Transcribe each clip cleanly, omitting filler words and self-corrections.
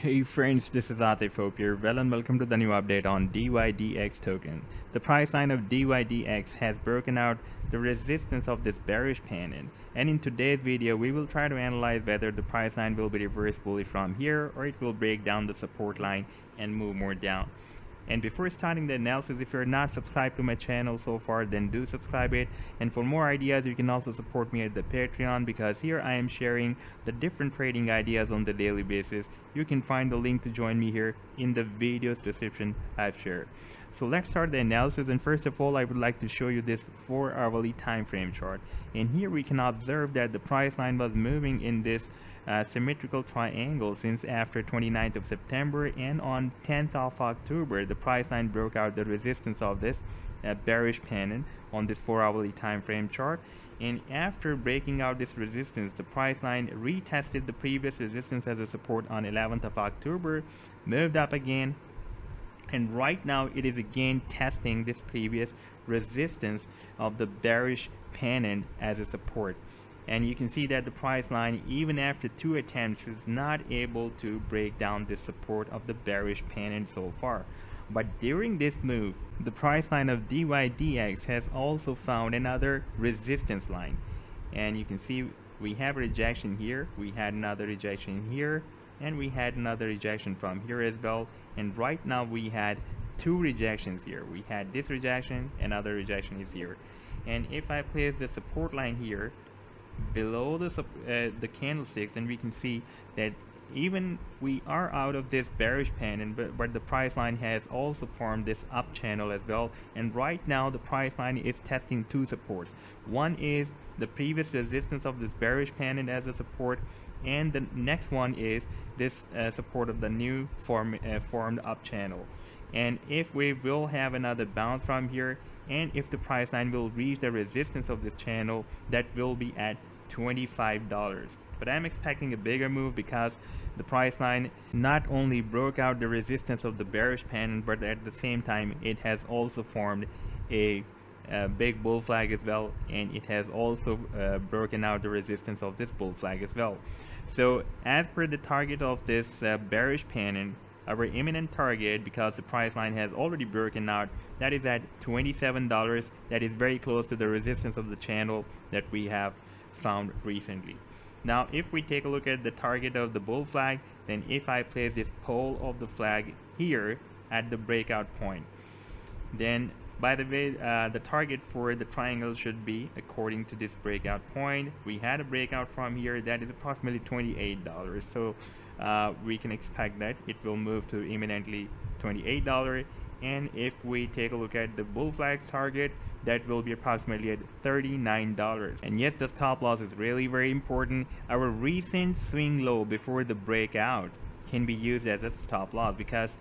Hey friends, this is Atif. Hope you're well and welcome to the new update on dYdX token. The price line of dYdX has broken out the resistance of this bearish pennant, and in today's video we will try to analyze whether the price line will be reverse bullish from here or it will break down the support line and move more down. And before starting the analysis, if you're not subscribed to my channel so far, then do subscribe it. And for more ideas, you can also support me at the Patreon, because here I am sharing the different trading ideas on the daily basis. You can find the link to join me here in the video's description I've shared. So let's start the analysis, and first of all I would like to show you this 4-hourly time frame chart. And here we can observe that the price line was moving in this symmetrical triangle since after 29th of September, and on 10th of October the price line broke out the resistance of this bearish pennant on this 4-hourly time frame chart. And after breaking out this resistance, the price line retested the previous resistance as a support on 11th of October, moved up again, and right now it is again testing this previous resistance of the bearish pennant as a support. And you can see that the price line, even after 2 attempts, is not able to break down the support of the bearish pennant so far. But during this move, the price line of dYdX has also found another resistance line. And you can see we have a rejection here, we had another rejection here, and we had another rejection from here as well. And right now we had 2 rejections here. We had this rejection, another rejection is here. And if I place the support line here below the candlesticks, then we can see that even we are out of this bearish pennant, but the price line has also formed this up channel as well. And right now the price line is testing 2 supports. One is the previous resistance of this bearish pennant as a support, and the next one is this support of the new formed up channel. And if we will have another bounce from here, and if the price line will reach the resistance of this channel, that will be at $25. But I'm expecting a bigger move, because the price line not only broke out the resistance of the bearish pennant, but at the same time it has also formed a big bull flag as well, and it has also broken out the resistance of this bull flag as well. So as per the target of this bearish pennant, our imminent target, because the price line has already broken out, that is at $27. That is very close to the resistance of the channel that we have found recently. Now if we take a look at the target of the bull flag, then if I place this pole of the flag here at the breakout point, then by the way, the target for the triangle should be according to this breakout point. We had a breakout from here that is approximately $28. So we can expect that it will move to imminently $28. And if we take a look at the bull flag's target, that will be approximately at $39. And yes, the stop loss is really very important. Our recent swing low before the breakout can be used as a stop loss, because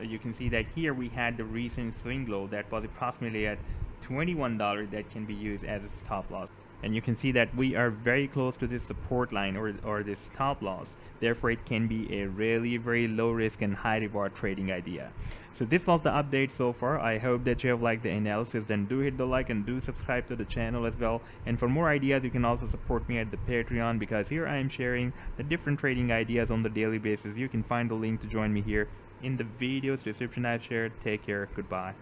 you can see that here we had the recent swing low that was approximately at $21 that can be used as a stop loss. And you can see that we are very close to this support line or this stop loss. Therefore it can be a really very low risk and high reward trading idea. So this was the update so far. I hope that you have liked the analysis. Then do hit the like and do subscribe to the channel as well. And for more ideas, you can also support me at the Patreon, because here I am sharing the different trading ideas on the daily basis. You can find the link to join me here in the video's description I've shared. Take care. Goodbye.